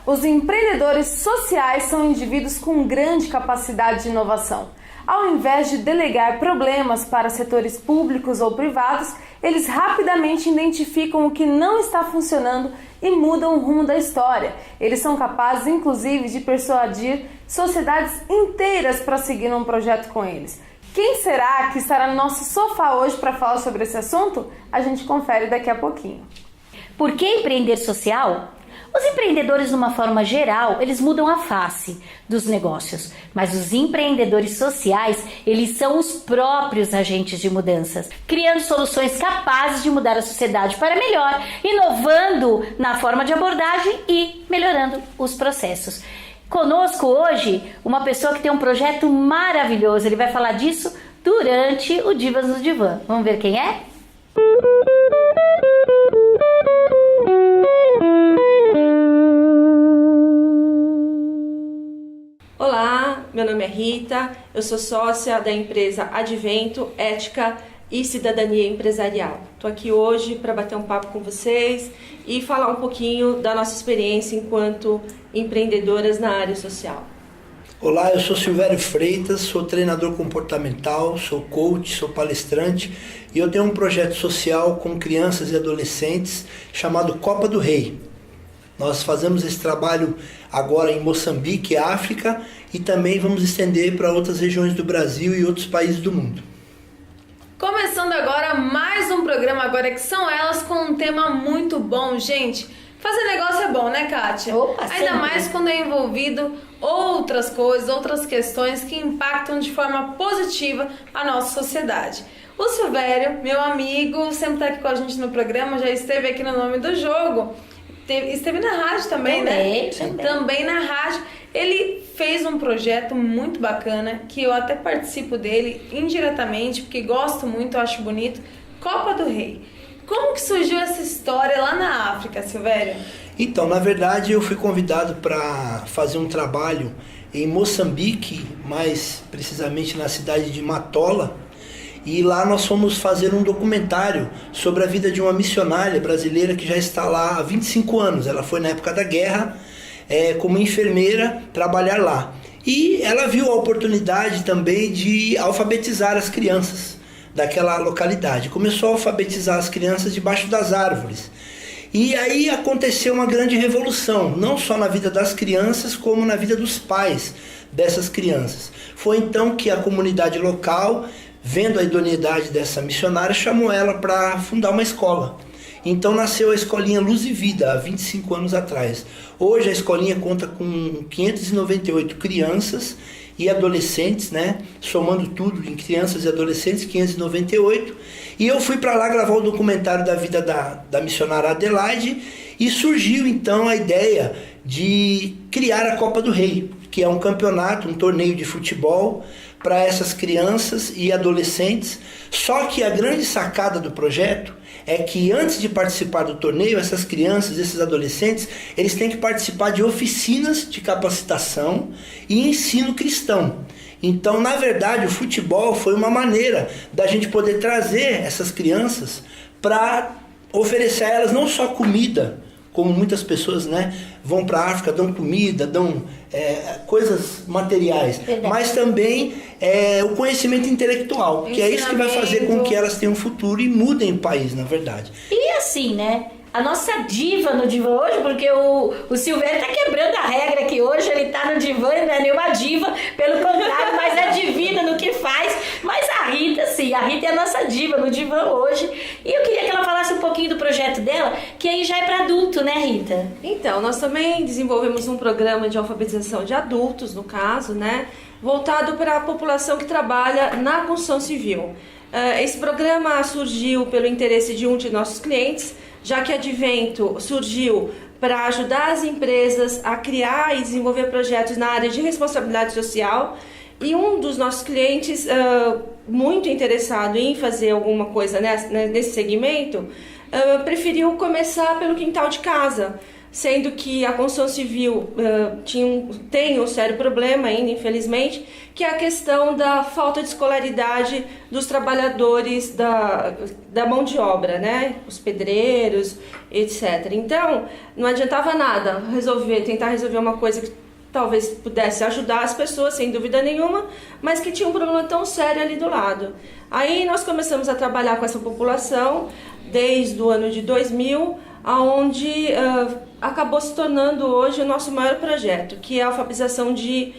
Os empreendedores sociais são indivíduos com grande capacidade de inovação. Ao invés de delegar problemas para setores públicos ou privados, eles rapidamente identificam o que não está funcionando e mudam o rumo da história. Eles são capazes, inclusive, de persuadir sociedades inteiras para seguir um projeto com eles. Quem será que estará no nosso sofá hoje para falar sobre esse assunto? A gente confere daqui a pouquinho. Por que empreender social? Os empreendedores, de uma forma geral, eles mudam a face dos negócios, mas os empreendedores sociais, eles são os próprios agentes de mudanças, criando soluções capazes de mudar a sociedade para melhor, inovando na forma de abordagem e melhorando os processos. Conosco hoje, uma pessoa que tem um projeto maravilhoso, ele vai falar disso durante o Divas no Divã. Vamos ver quem é? Olá, meu nome é Rita, eu sou sócia da empresa Advento, Ética e Cidadania Empresarial. Estou aqui hoje para bater um papo com vocês e falar um pouquinho da nossa experiência enquanto empreendedoras na área social. Olá, eu sou Silvério Freitas, sou treinador comportamental, sou coach, sou palestrante e eu tenho um projeto social com crianças e adolescentes chamado Copa do Rei. Nós fazemos esse trabalho agora em Moçambique, África, e também vamos estender para outras regiões do Brasil e outros países do mundo. Começando agora mais um programa Agora que São Elas, com um tema muito bom, gente. Fazer negócio é bom, né, Kátia? Opa, ainda sempre. mais quando é envolvido outras coisas, outras questões que impactam de forma positiva a nossa sociedade. O Silvério, meu amigo, sempre está aqui com a gente no programa, já esteve aqui no Nome do Jogo. Esteve na rádio também, né? Também na rádio. Ele fez um projeto muito bacana, que eu até participo dele indiretamente, porque gosto muito, acho bonito. Copa do Rei. Como que surgiu essa história lá na África, Silvério? Então, na verdade, eu fui convidado para fazer um trabalho em Moçambique, mais precisamente na cidade de Matola. E lá nós fomos fazer um documentário sobre a vida de uma missionária brasileira que já está lá há 25 anos. Ela foi na época da guerra, como enfermeira, trabalhar lá. E ela viu a oportunidade também de alfabetizar as crianças daquela localidade. Começou a alfabetizar as crianças debaixo das árvores. E aí aconteceu uma grande revolução, não só na vida das crianças, como na vida dos pais dessas crianças. Foi então que a comunidade local, vendo a idoneidade dessa missionária, chamou ela para fundar uma escola. Então nasceu a Escolinha Luz e Vida, há 25 anos atrás. Hoje a escolinha conta com 598 crianças e adolescentes, né? Somando tudo em crianças e adolescentes, 598. E eu fui para lá gravar o documentário da vida da missionária Adelaide e surgiu então a ideia de criar a Copa do Rei, que é um campeonato, um torneio de futebol para essas crianças e adolescentes. Só que a grande sacada do projeto é que antes de participar do torneio, essas crianças, esses adolescentes, eles têm que participar de oficinas de capacitação e ensino cristão. Então, na verdade, o futebol foi uma maneira da gente poder trazer essas crianças para oferecer a elas não só comida, como muitas pessoas, né, vão para a África, dão comida, dão coisas materiais, mas também o conhecimento intelectual, que é isso que vai fazer com que elas tenham um futuro e mudem o país, na verdade. E assim, né? A nossa diva no divã hoje, porque o Silvério tá quebrando a regra aqui hoje, ele tá no divã, não é nenhuma diva, pelo contrário, mas é divina no que faz. Mas a Rita, sim, a Rita é a nossa diva no divã hoje. E eu queria que ela falasse um pouquinho do projeto dela, que aí já é para adulto, né, Rita? Então, nós também desenvolvemos um programa de alfabetização de adultos, no caso, né, voltado para a população que trabalha na construção civil. Esse programa surgiu pelo interesse de um de nossos clientes, já que Advento surgiu para ajudar as empresas a criar e desenvolver projetos na área de responsabilidade social. E um dos nossos clientes, muito interessado em fazer alguma coisa nesse segmento, preferiu começar pelo quintal de casa, sendo que a construção civil tem um sério problema ainda, infelizmente, que é a questão da falta de escolaridade dos trabalhadores da mão de obra, né? Os pedreiros, etc. Então, não adiantava nada tentar resolver uma coisa que talvez pudesse ajudar as pessoas, sem dúvida nenhuma, mas que tinha um problema tão sério ali do lado. Aí nós começamos a trabalhar com essa população desde o ano de 2000, aonde acabou se tornando hoje o nosso maior projeto, que é a alfabetização de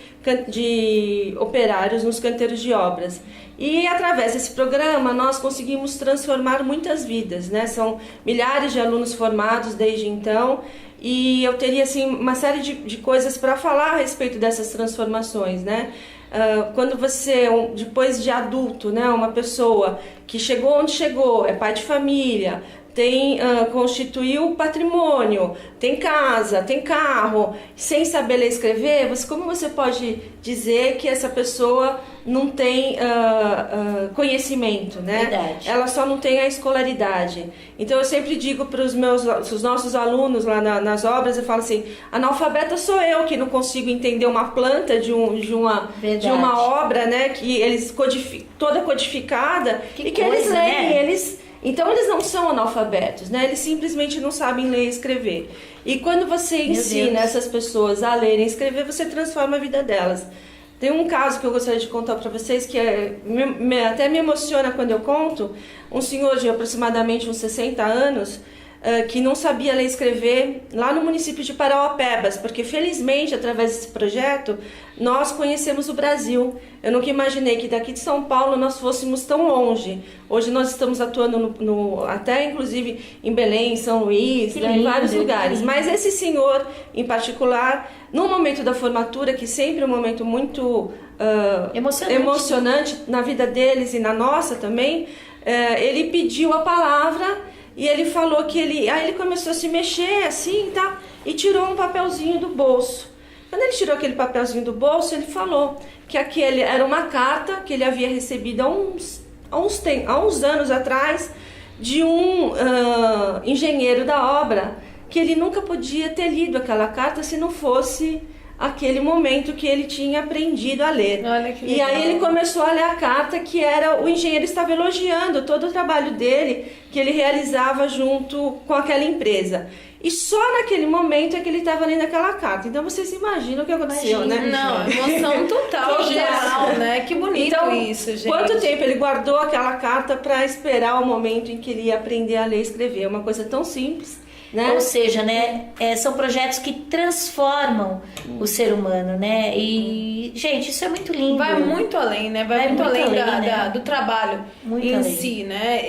operários nos canteiros de obras. E através desse programa nós conseguimos transformar muitas vidas, né? São milhares de alunos formados desde então, e eu teria assim uma série de coisas para falar a respeito dessas transformações, né? Quando você, depois de adulto, né, uma pessoa que chegou onde chegou, é pai de família, constituiu patrimônio, tem casa, tem carro, sem saber ler e escrever, como você pode dizer que essa pessoa não tem conhecimento, né? Verdade. Ela só não tem a escolaridade. Então eu sempre digo para os nossos alunos lá nas obras, eu falo assim, analfabeta sou eu que não consigo entender uma planta de uma obra, né? Que eles toda codificada e que eles leem, né? Então eles não são analfabetos, né? Eles simplesmente não sabem ler e escrever. E quando você ensina essas pessoas a lerem e escrever, você transforma a vida delas. Tem um caso que eu gostaria de contar para vocês que até me emociona quando eu conto. Um senhor de aproximadamente uns 60 anos que não sabia ler e escrever lá no município de Parauapebas, porque felizmente através desse projeto nós conhecemos o Brasil. Eu nunca imaginei que daqui de São Paulo nós fôssemos tão longe. Hoje nós estamos atuando até inclusive em Belém, em São Luís, em vários lugares. Mas esse senhor em particular, no momento da formatura, que sempre é um momento muito emocionante na vida deles e na nossa também, ele pediu a palavra. E ele falou que ele começou a se mexer assim, tá? E tirou um papelzinho do bolso. Quando ele tirou aquele papelzinho do bolso, ele falou que aquele era uma carta que ele havia recebido há uns anos atrás de um engenheiro da obra, que ele nunca podia ter lido aquela carta se não fosse aquele momento que ele tinha aprendido a ler. Olha que legal. E aí ele começou a ler a carta, que era o engenheiro estava elogiando todo o trabalho dele, que ele realizava junto com aquela empresa. E só naquele momento é que ele estava lendo aquela carta. Então vocês imaginam o que aconteceu, né? Não, emoção total, geral, né? Que bonito então, isso, gente. Quanto tempo ele guardou aquela carta para esperar o momento em que ele ia aprender a ler e escrever? É uma coisa tão simples. Né? Ou seja, né, são projetos que transformam o ser humano, né? E, gente, isso é muito lindo. Vai muito além, né? Vai muito além né? Do trabalho muito em além. Si, né?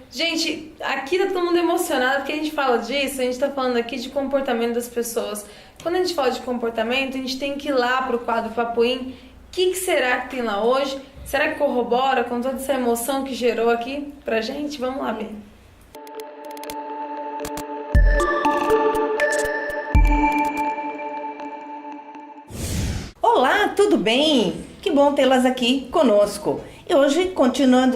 Gente, aqui tá todo mundo emocionado porque a gente fala disso, a gente tá falando aqui de comportamento das pessoas. Quando a gente fala de comportamento, a gente tem que ir lá pro quadro Papoim. O que será que tem lá hoje? Será que corrobora com toda essa emoção que gerou aqui pra gente? Vamos lá ver. Olá, tudo bem? Que bom tê-las aqui conosco. E hoje,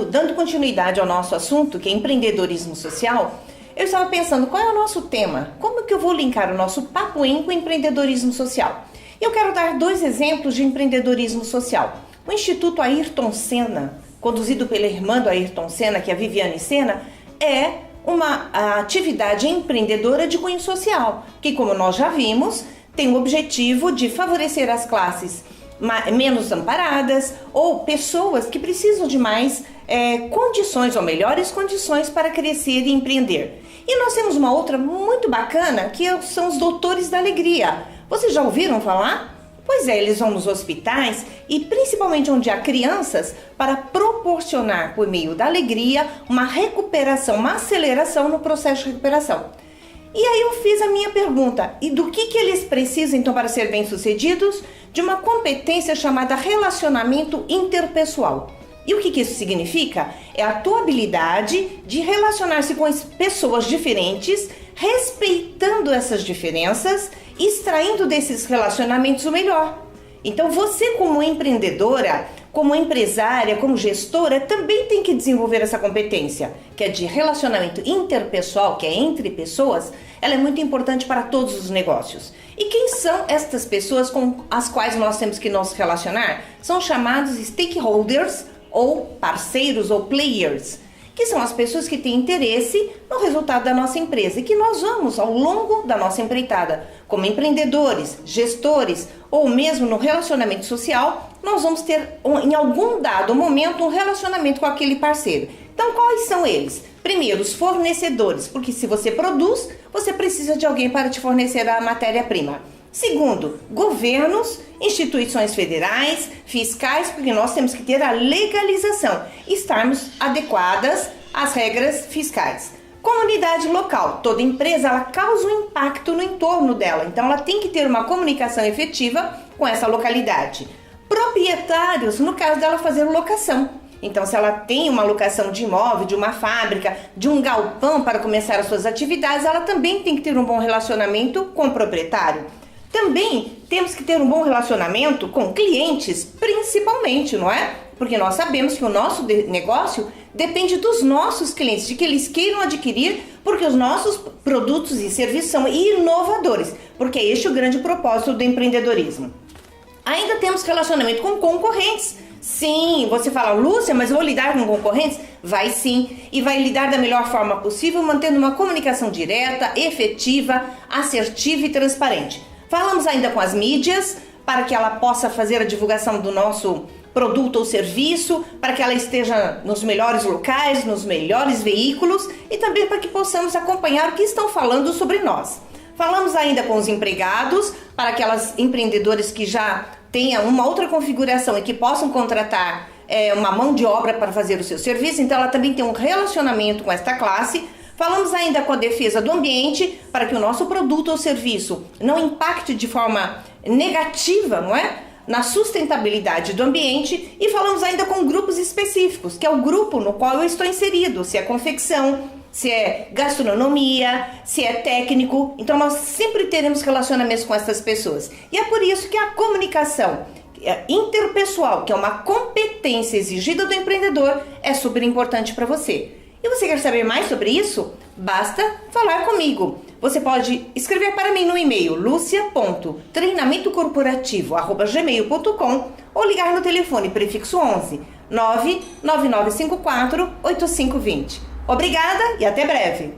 dando continuidade ao nosso assunto, que é empreendedorismo social, eu estava pensando qual é o nosso tema, como que eu vou linkar o nosso Papoim com empreendedorismo social. Eu quero dar 2 exemplos de empreendedorismo social. O Instituto Ayrton Senna, conduzido pela irmã do Ayrton Senna, que é a Viviane Senna, é uma atividade empreendedora de cunho social, que, como nós já vimos, tem o objetivo de favorecer as classes menos amparadas ou pessoas que precisam de mais condições ou melhores condições para crescer e empreender. E nós temos uma outra muito bacana que são os Doutores da Alegria. Vocês já ouviram falar? Pois é, eles vão nos hospitais e principalmente onde há crianças para proporcionar, por meio da alegria, uma recuperação, uma aceleração no processo de recuperação. E aí eu fiz a minha pergunta, e do que eles precisam então para ser bem-sucedidos? De uma competência chamada relacionamento interpessoal. E o que isso significa? É a tua habilidade de relacionar-se com as pessoas diferentes, respeitando essas diferenças, extraindo desses relacionamentos o melhor. Então você, como empreendedora, como empresária, como gestora, também tem que desenvolver essa competência, que é de relacionamento interpessoal, que é entre pessoas. Ela é muito importante para todos os negócios. E quem são estas pessoas com as quais nós temos que nos relacionar? São chamados stakeholders, ou parceiros ou players, que são as pessoas que têm interesse no resultado da nossa empresa e que nós vamos, ao longo da nossa empreitada, como empreendedores, gestores ou mesmo no relacionamento social, nós vamos ter em algum dado momento um relacionamento com aquele parceiro. Então quais são eles? Primeiro, os fornecedores, porque se você produz, você precisa de alguém para te fornecer a matéria-prima. Segundo, governos, instituições federais, fiscais, porque nós temos que ter a legalização e estarmos adequadas às regras fiscais. Comunidade local, toda empresa ela causa um impacto no entorno dela, então ela tem que ter uma comunicação efetiva com essa localidade. Proprietários, no caso dela fazer locação. Então, se ela tem uma locação de imóvel, de uma fábrica, de um galpão para começar as suas atividades, ela também tem que ter um bom relacionamento com o proprietário. Também temos que ter um bom relacionamento com clientes, principalmente, não é? Porque nós sabemos que o nosso negócio depende dos nossos clientes, de que eles queiram adquirir, porque os nossos produtos e serviços são inovadores, porque é este o grande propósito do empreendedorismo. Ainda temos relacionamento com concorrentes. Sim, você fala, Lúcia, mas eu vou lidar com concorrentes? Vai sim, e vai lidar da melhor forma possível, mantendo uma comunicação direta, efetiva, assertiva e transparente. Falamos ainda com as mídias, para que ela possa fazer a divulgação do nosso produto ou serviço, para que ela esteja nos melhores locais, nos melhores veículos e também para que possamos acompanhar o que estão falando sobre nós. Falamos ainda com os empregados, para aquelas empreendedoras que já tenham uma outra configuração e que possam contratar uma mão de obra para fazer o seu serviço, então ela também tem um relacionamento com esta classe. Falamos ainda com a defesa do ambiente, para que o nosso produto ou serviço não impacte de forma negativa, não é? Na sustentabilidade do ambiente. E falamos ainda com grupos específicos, que é o grupo no qual eu estou inserido, se é confecção, se é gastronomia, se é técnico. Então nós sempre teremos relacionamentos com essas pessoas. E é por isso que a comunicação interpessoal, que é uma competência exigida do empreendedor, é super importante para você. E você quer saber mais sobre isso? Basta falar comigo. Você pode escrever para mim no e-mail lucia.treinamentocorporativo@gmail.com ou ligar no telefone prefixo 11 99954 8520. Obrigada e até breve!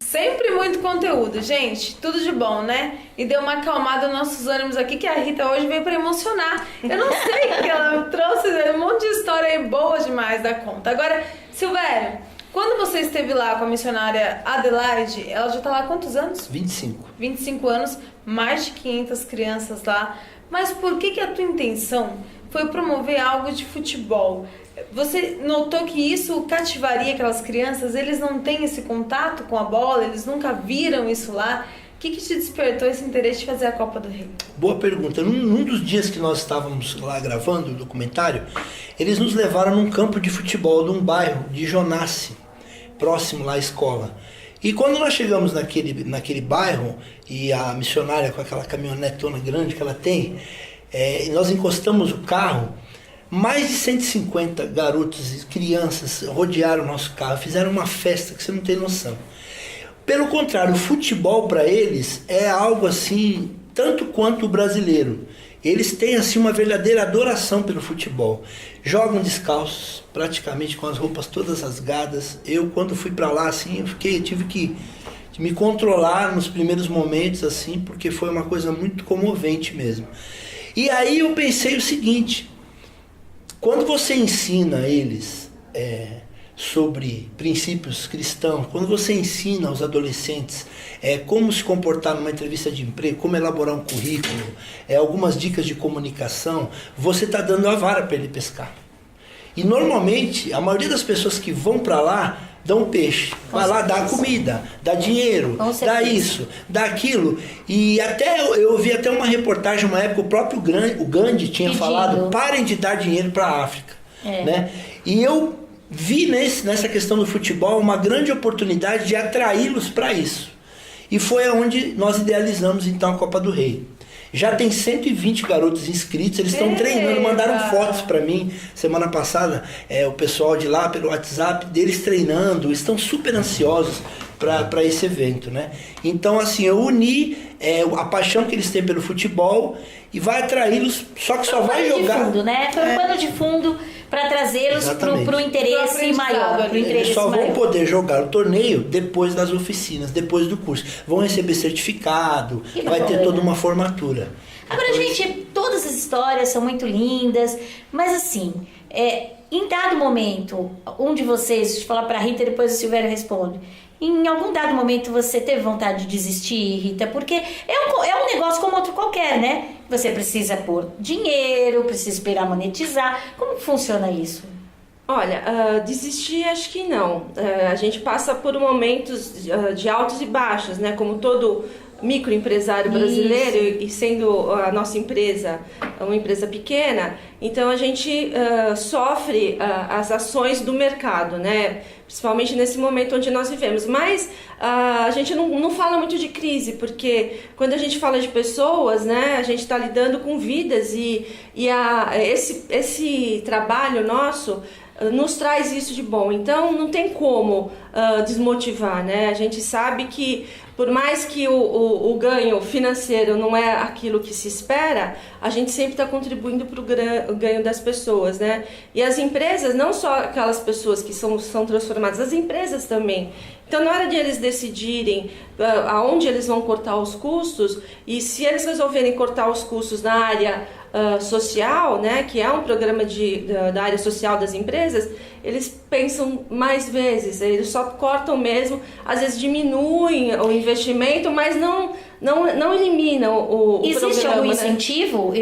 Sempre muito conteúdo, gente, tudo de bom, né? E deu uma acalmada nos nossos ânimos aqui, que a Rita hoje veio pra emocionar. Eu não sei o que ela trouxe, um monte de história aí boa demais da conta. Agora, Silvério, quando você esteve lá com a missionária Adelaide, ela já tá lá há quantos anos? 25. 25 anos, mais de 500 crianças lá. Mas por que a tua intenção foi promover algo de futebol? Você notou que isso cativaria aquelas crianças? Eles não têm esse contato com a bola, eles nunca viram isso lá. O que te despertou esse interesse de fazer a Copa do Rei? Boa pergunta. Num dos dias que nós estávamos lá gravando o documentário, eles nos levaram num campo de futebol de um bairro de Jonasse, próximo lá à escola. E quando nós chegamos naquele bairro, e a missionária com aquela caminhonetona grande que ela tem, nós encostamos o carro, mais de 150 garotos e crianças rodearam o nosso carro, fizeram uma festa que você não tem noção. Pelo contrário, o futebol para eles é algo assim, tanto quanto o brasileiro. Eles têm assim uma verdadeira adoração pelo futebol. Jogam descalços, praticamente com as roupas todas rasgadas. Eu, quando fui para lá, assim, tive que me controlar nos primeiros momentos, assim, porque foi uma coisa muito comovente mesmo. E aí eu pensei o seguinte: quando você ensina eles sobre princípios cristãos, quando você ensina aos adolescentes como se comportar numa entrevista de emprego, como elaborar um currículo, algumas dicas de comunicação, você está dando a vara para ele pescar. E normalmente, a maioria das pessoas que vão para lá dão peixe. Vai lá, dá comida, dá dinheiro, dá isso, dá aquilo. E até eu vi até uma reportagem, uma época, o próprio Gandhi tinha falado, parem de dar dinheiro para a África. Né? E eu vi nessa questão do futebol uma grande oportunidade de atraí-los para isso. E foi onde nós idealizamos então a Copa do Rei. Já tem 120 garotos inscritos, eles estão treinando, mandaram fotos para mim semana passada, o pessoal de lá pelo WhatsApp deles treinando, estão super ansiosos para esse evento, né? Então assim, eu uni a paixão que eles têm pelo futebol e vai atraí-los, só que só vai jogar... de fundo, né? Foi um pano de fundo para trazê-los para o interesse maior. Eles só vão poder jogar o torneio depois das oficinas, depois do curso. Vão receber certificado, vai ter toda uma formatura. Agora, gente, todas as histórias são muito lindas, mas assim, em dado momento, um de vocês, deixa eu falar para a Rita e depois o Silvério responde. Em algum dado momento você teve vontade de desistir, Rita? Porque é um negócio como outro qualquer, né? Você precisa pôr dinheiro, precisa esperar monetizar. Como que funciona isso? Olha, desistir acho que não. A gente passa por momentos de altos e baixos, né? Como todo microempresário brasileiro, e sendo a nossa empresa uma empresa pequena, então a gente sofre as ações do mercado, né? Principalmente nesse momento onde nós vivemos. Mas a gente não fala muito de crise, porque quando a gente fala de pessoas, né, a gente está lidando com vidas e esse trabalho nosso nos traz isso de bom. Então não tem como desmotivar, né? A gente sabe que por mais que o ganho financeiro não é aquilo que se espera, a gente sempre está contribuindo para o ganho das pessoas, né? E as empresas, não só aquelas pessoas que são transformadas, as empresas também. Então, na hora de eles decidirem aonde eles vão cortar os custos, e se eles resolverem cortar os custos na área social, né, que é um programa da área social das empresas, eles pensam mais vezes, eles só cortam mesmo, às vezes diminuem o investimento, mas não eliminam o Existe programa, algum né? incentivo?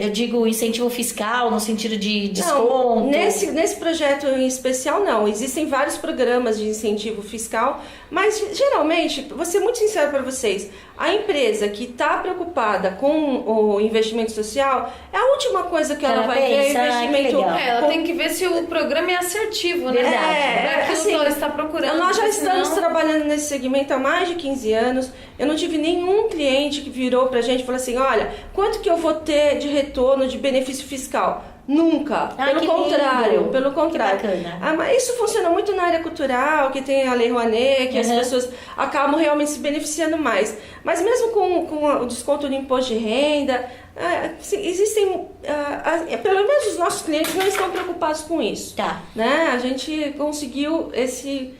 Eu digo incentivo fiscal, no sentido de desconto? Não, nesse projeto em especial não. Existem vários programas de incentivo fiscal, mas geralmente, vou ser muito sincero para vocês, a empresa que está preocupada com o investimento social, é a última coisa que ela vai ver, investimento. Ela tem que ver se o programa é assertivo, né? Verdade. Aquilo que ela está procurando. Nós já estamos trabalhando nesse segmento há mais de 15 anos. Eu não tive nenhum cliente que virou pra gente e falou assim, olha, quanto que eu vou ter de retorno de benefício fiscal? Nunca. Pelo contrário. Mas isso funciona muito na área cultural, que tem a Lei Rouanet, que as pessoas acabam realmente se beneficiando mais. Mas mesmo com o desconto do imposto de renda, existem, pelo menos os nossos clientes não estão preocupados com isso. Tá. Né? A gente conseguiu esse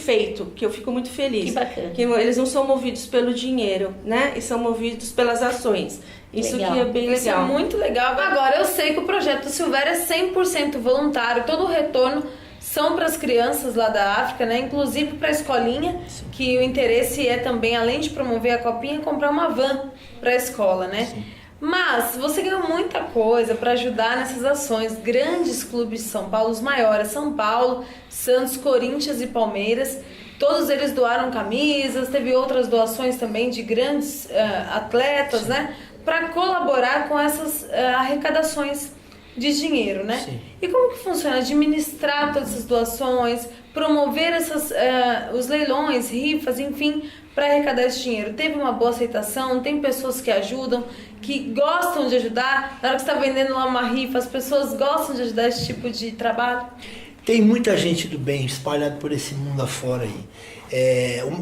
feito, que eu fico muito feliz. Que bacana. Que eles não são movidos pelo dinheiro, né? E são movidos pelas ações. Isso legal. que é bem legal. Isso é muito legal. Agora, eu sei que o projeto do Silvério é 100% voluntário, todo o retorno são para as crianças lá da África, né? Inclusive para a escolinha, que o interesse é também, além de promover a copinha, comprar uma van para a escola, né? Sim. Mas você ganhou muita coisa para ajudar nessas ações. Grandes clubes de São Paulo, os maiores, São Paulo, Santos, Corinthians e Palmeiras, todos eles doaram camisas, teve outras doações também de grandes atletas, sim, né? Para colaborar com essas arrecadações de dinheiro, né? Sim. E como que funciona administrar todas essas doações, promover os leilões, rifas, enfim, para arrecadar esse dinheiro? Teve uma boa aceitação? Tem pessoas que ajudam, que gostam de ajudar? Na hora que você está vendendo lá uma rifa, as pessoas gostam de ajudar esse tipo de trabalho? Tem muita gente do bem espalhada por esse mundo afora aí.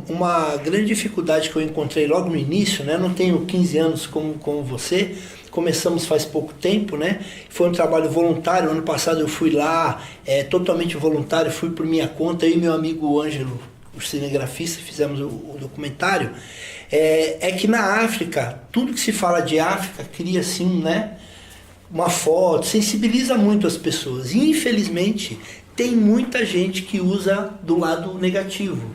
Uma grande dificuldade que eu encontrei logo no início, né? Eu não tenho 15 anos como você, começamos faz pouco tempo, né? Foi um trabalho voluntário. Ano passado eu fui lá, totalmente voluntário, fui por minha conta, eu e meu amigo Ângelo, o cinegrafista, fizemos o documentário. Que na África, tudo que se fala de África cria assim, né? Uma foto, sensibiliza muito as pessoas. E infelizmente tem muita gente que usa do lado negativo.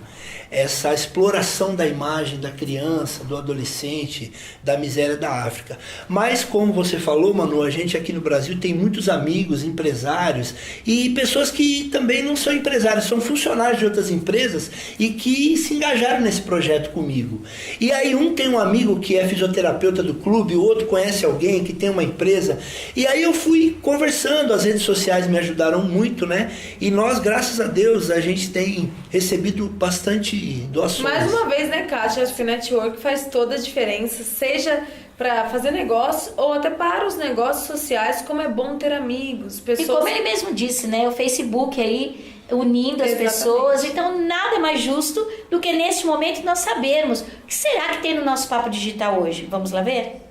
Essa exploração da imagem da criança, do adolescente, da miséria da África. Mas, como você falou, Manu, a gente aqui no Brasil tem muitos amigos, empresários e pessoas que também não são empresários, são funcionários de outras empresas e que se engajaram nesse projeto comigo. E aí um tem um amigo que é fisioterapeuta do clube, o outro conhece alguém que tem uma empresa. E aí eu fui conversando, as redes sociais me ajudaram muito, né? E nós, graças a Deus, a gente tem recebido bastante doações. Mais uma vez, né, Kátia? Acho que o network faz toda a diferença, seja para fazer negócio ou até para os negócios sociais, como é bom ter amigos, pessoas... E como ele mesmo disse, né, o Facebook aí unindo as pessoas, então nada mais justo do que neste momento nós sabermos o que será que tem no nosso Papo Digital hoje. Vamos lá ver?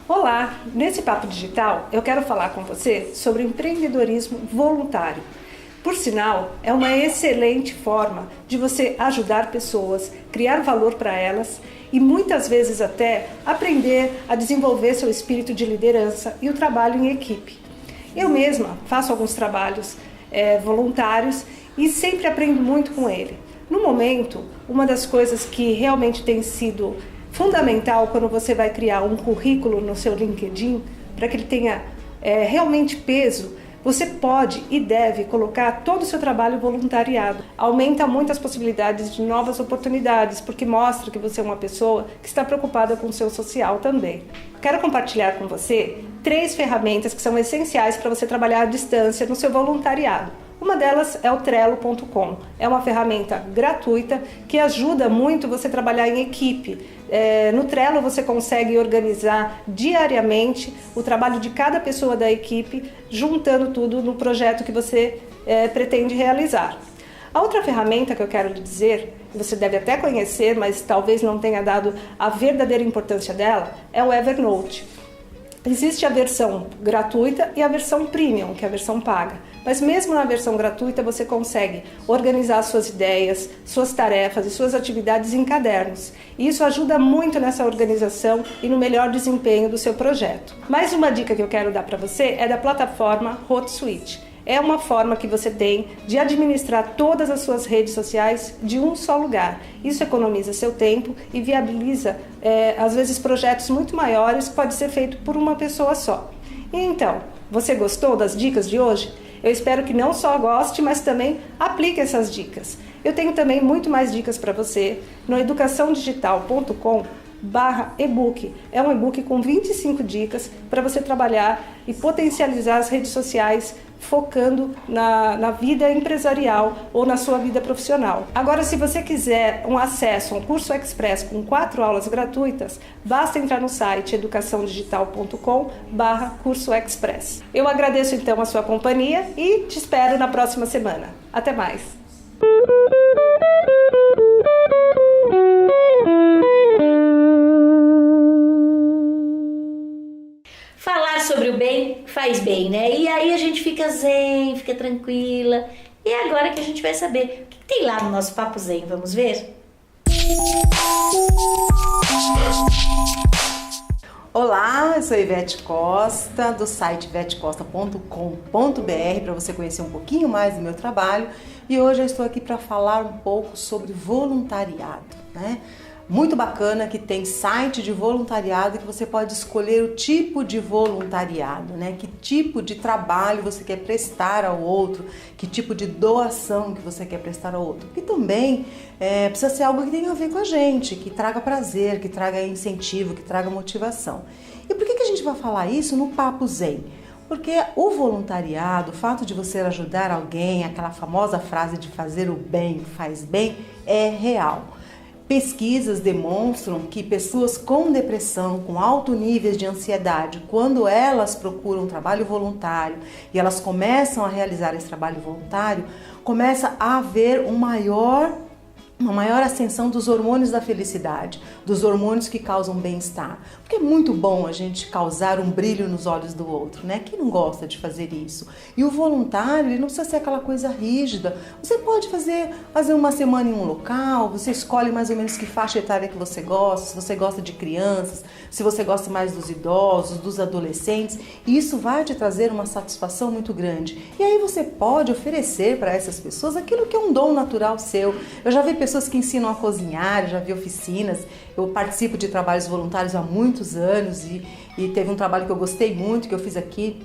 Olá, nesse Papo Digital eu quero falar com você sobre empreendedorismo voluntário. Por sinal, é uma excelente forma de você ajudar pessoas, criar valor para elas e muitas vezes até aprender a desenvolver seu espírito de liderança e o trabalho em equipe. Eu mesma faço alguns trabalhos voluntários e sempre aprendo muito com ele. No momento, uma das coisas que realmente tem sido fundamental quando você vai criar um currículo no seu LinkedIn, para que ele tenha realmente peso, você pode e deve colocar todo o seu trabalho voluntariado. Aumenta muito as possibilidades de novas oportunidades, porque mostra que você é uma pessoa que está preocupada com o seu social também. Quero compartilhar com você 3 ferramentas que são essenciais para você trabalhar à distância no seu voluntariado. Uma delas é o Trello.com. É uma ferramenta gratuita que ajuda muito você a trabalhar em equipe. No Trello você consegue organizar diariamente o trabalho de cada pessoa da equipe, juntando tudo no projeto que você pretende realizar. A outra ferramenta que eu quero lhe dizer, você deve até conhecer, mas talvez não tenha dado a verdadeira importância dela, é o Evernote. Existe a versão gratuita e a versão premium, que é a versão paga. Mas mesmo na versão gratuita você consegue organizar suas ideias, suas tarefas e suas atividades em cadernos. E isso ajuda muito nessa organização e no melhor desempenho do seu projeto. Mais uma dica que eu quero dar para você é da plataforma Hootsuite. É uma forma que você tem de administrar todas as suas redes sociais de um só lugar. Isso economiza seu tempo e viabiliza, às vezes, projetos muito maiores que pode ser feito por uma pessoa só. E então, você gostou das dicas de hoje? Eu espero que não só goste, mas também aplique essas dicas. Eu tenho também muito mais dicas para você no educaçãodigital.com/ebook. É um e-book com 25 dicas para você trabalhar e potencializar as redes sociais, focando na vida empresarial ou na sua vida profissional. Agora, se você quiser um acesso a um curso express com 4 aulas gratuitas, basta entrar no site educaçãodigital.com/curso express. Eu agradeço então a sua companhia e te espero na próxima semana. Até mais! Falar sobre o bem faz bem, né? E aí a gente fica zen, fica tranquila. E é agora que a gente vai saber o que tem lá no nosso Papo Zen. Vamos ver? Olá, eu sou Ivete Costa, do site ivetecosta.com.br, para você conhecer um pouquinho mais do meu trabalho. E hoje eu estou aqui para falar um pouco sobre voluntariado, né? Muito bacana que tem site de voluntariado que você pode escolher o tipo de voluntariado, né? Que tipo de trabalho você quer prestar ao outro, que tipo de doação que você quer prestar ao outro. E também precisa ser algo que tenha a ver com a gente, que traga prazer, que traga incentivo, que traga motivação. E por que a gente vai falar isso no Papo Zen? Porque o voluntariado, o fato de você ajudar alguém, aquela famosa frase de fazer o bem faz bem, é real. Pesquisas demonstram que pessoas com depressão, com alto nível de ansiedade, quando elas procuram trabalho voluntário e elas começam a realizar esse trabalho voluntário, começa a haver uma uma maior ascensão dos hormônios da felicidade, dos hormônios que causam bem-estar. Porque é muito bom a gente causar um brilho nos olhos do outro, né? Quem não gosta de fazer isso? E o voluntário, ele não precisa ser aquela coisa rígida. Você pode fazer uma semana em um local, você escolhe mais ou menos que faixa etária que você gosta, se você gosta de crianças, se você gosta mais dos idosos, dos adolescentes, e isso vai te trazer uma satisfação muito grande. E aí você pode oferecer para essas pessoas aquilo que é um dom natural seu. Eu já vi pessoas que ensinam a cozinhar, eu já vi oficinas, eu participo de trabalhos voluntários há muitos anos e teve um trabalho que eu gostei muito, que eu fiz aqui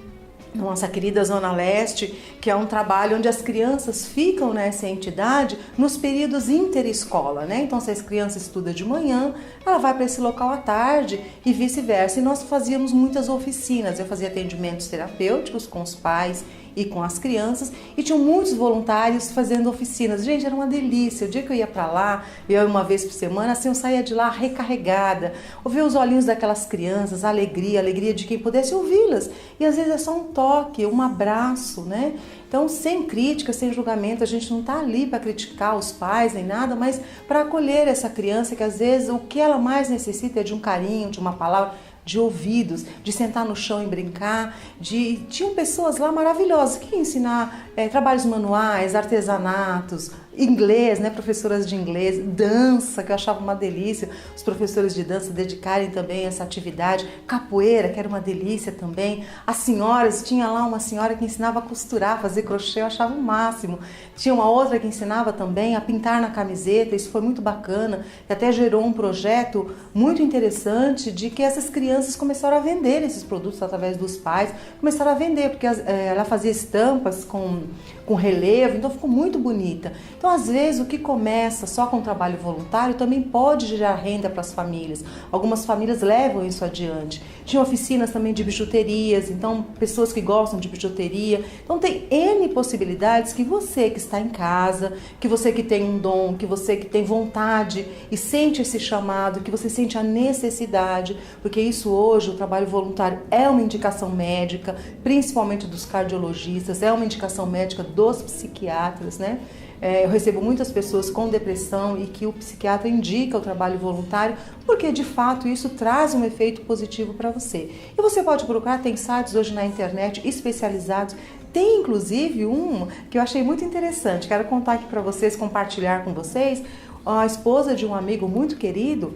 na nossa querida Zona Leste, que é um trabalho onde as crianças ficam nessa entidade nos períodos interescola, né? Então, se as crianças estudam de manhã, ela vai para esse local à tarde e vice-versa. E nós fazíamos muitas oficinas, eu fazia atendimentos terapêuticos com os pais e com as crianças, e tinham muitos voluntários fazendo oficinas. Gente, era uma delícia. O dia que eu ia para lá, eu ia uma vez por semana, assim, eu saía de lá recarregada, ouvia os olhinhos daquelas crianças, a alegria de quem pudesse ouvi-las. E às vezes é só um toque, um abraço, né? Então, sem crítica, sem julgamento, a gente não está ali para criticar os pais nem nada, mas para acolher essa criança que às vezes o que ela mais necessita é de um carinho, de uma palavra, de ouvidos, de sentar no chão e brincar. Tinham pessoas lá maravilhosas que iam ensinar trabalhos manuais, artesanatos, inglês, né, professoras de inglês, dança, que eu achava uma delícia, os professores de dança dedicarem também essa atividade, capoeira, que era uma delícia também, as senhoras, tinha lá uma senhora que ensinava a costurar, fazer crochê, eu achava o máximo, tinha uma outra que ensinava também a pintar na camiseta, isso foi muito bacana, e até gerou um projeto muito interessante de que essas crianças começaram a vender esses produtos através dos pais, começaram a vender, porque ela fazia estampas com relevo, então ficou muito bonita. Então, às vezes, o que começa só com trabalho voluntário também pode gerar renda para as famílias. Algumas famílias levam isso adiante. Tinha oficinas também de bijuterias, então, pessoas que gostam de bijuteria. Então, tem N possibilidades que você que está em casa, que você que tem um dom, que você que tem vontade e sente esse chamado, que você sente a necessidade, porque isso hoje, o trabalho voluntário é uma indicação médica, principalmente dos cardiologistas, é uma indicação médica dos psiquiatras, né? Eu recebo muitas pessoas com depressão e que o psiquiatra indica o trabalho voluntário porque, de fato, isso traz um efeito positivo para você. E você pode procurar, tem sites hoje na internet especializados. Tem, inclusive, um que eu achei muito interessante. Quero contar aqui para vocês, compartilhar com vocês. A esposa de um amigo muito querido,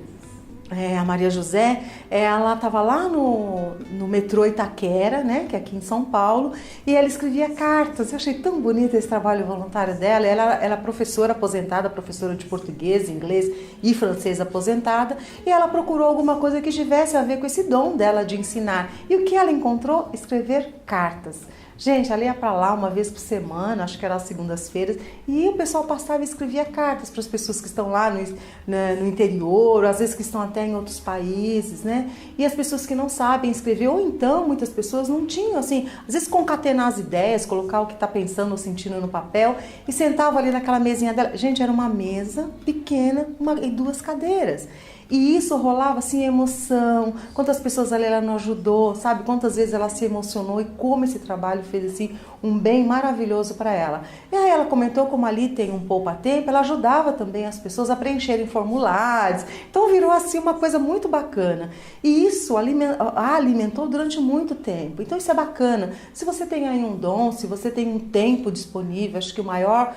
a Maria José, ela estava lá no metrô Itaquera, né, que é aqui em São Paulo, e ela escrevia cartas. Eu achei tão bonito esse trabalho voluntário dela. Ela é professora aposentada, professora de português, inglês e francês aposentada, e ela procurou alguma coisa que tivesse a ver com esse dom dela de ensinar. E o que ela encontrou? Escrever cartas. Gente, ela ia para lá uma vez por semana, acho que era às segundas-feiras, e o pessoal passava e escrevia cartas para as pessoas que estão lá no interior, às vezes que estão até em outros países, né? E as pessoas que não sabem escrever, ou então muitas pessoas não tinham, assim, às vezes concatenar as ideias, colocar o que está pensando ou sentindo no papel, e sentava ali naquela mesinha dela. Gente, era uma mesa pequena e 2 cadeiras. E isso rolava assim, emoção, quantas pessoas ali ela não ajudou, sabe? Quantas vezes ela se emocionou e como esse trabalho fez assim um bem maravilhoso para ela. E aí ela comentou como ali tem um poupa-tempo, ela ajudava também as pessoas a preencherem formulários. Então virou assim uma coisa muito bacana. E isso a alimentou durante muito tempo. Então isso é bacana. Se você tem aí um dom, se você tem um tempo disponível, acho que o maior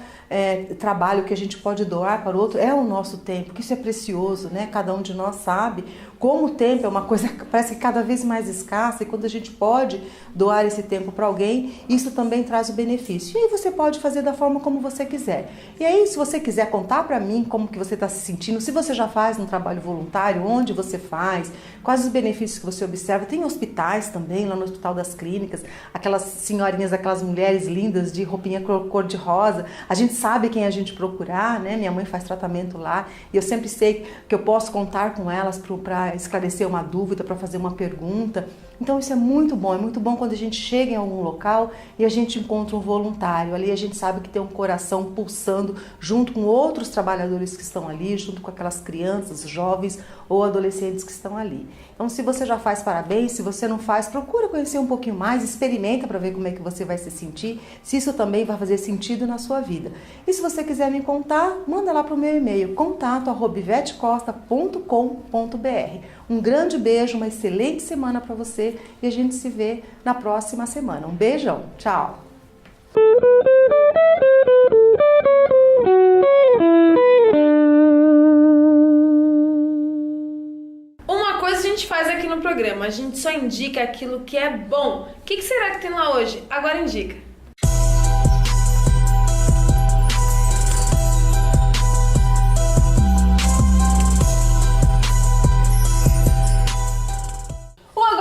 trabalho que a gente pode doar para o outro é o nosso tempo, que isso é precioso, né? Cada um de nós sabe como o tempo é uma coisa que parece que cada vez mais escassa, e quando a gente pode doar esse tempo para alguém, isso também traz o benefício. E aí você pode fazer da forma como você quiser. E aí, se você quiser contar para mim como que você está se sentindo, se você já faz um trabalho voluntário, onde você faz, quais os benefícios que você observa. Tem hospitais também, lá no Hospital das Clínicas, aquelas senhorinhas, aquelas mulheres lindas de roupinha cor-de-rosa. A gente sabe quem a gente procurar, né? Minha mãe faz tratamento lá e eu sempre sei que eu posso contar com elas para esclarecer uma dúvida, para fazer uma pergunta. Então isso é muito bom quando a gente chega em algum local e a gente encontra um voluntário. Ali a gente sabe que tem um coração pulsando junto com outros trabalhadores que estão ali, junto com aquelas crianças, jovens ou adolescentes que estão ali. Então se você já faz, parabéns. Se você não faz, procura conhecer um pouquinho mais, experimenta para ver como é que você vai se sentir, se isso também vai fazer sentido na sua vida. E se você quiser me contar, manda lá para o meu e-mail, contato@ivetecosta.com.br. Um grande beijo, uma excelente semana para você e a gente se vê na próxima semana. Um beijão, tchau! Uma coisa a gente faz aqui no programa, a gente só indica aquilo que é bom. O que será que tem lá hoje? Agora indica.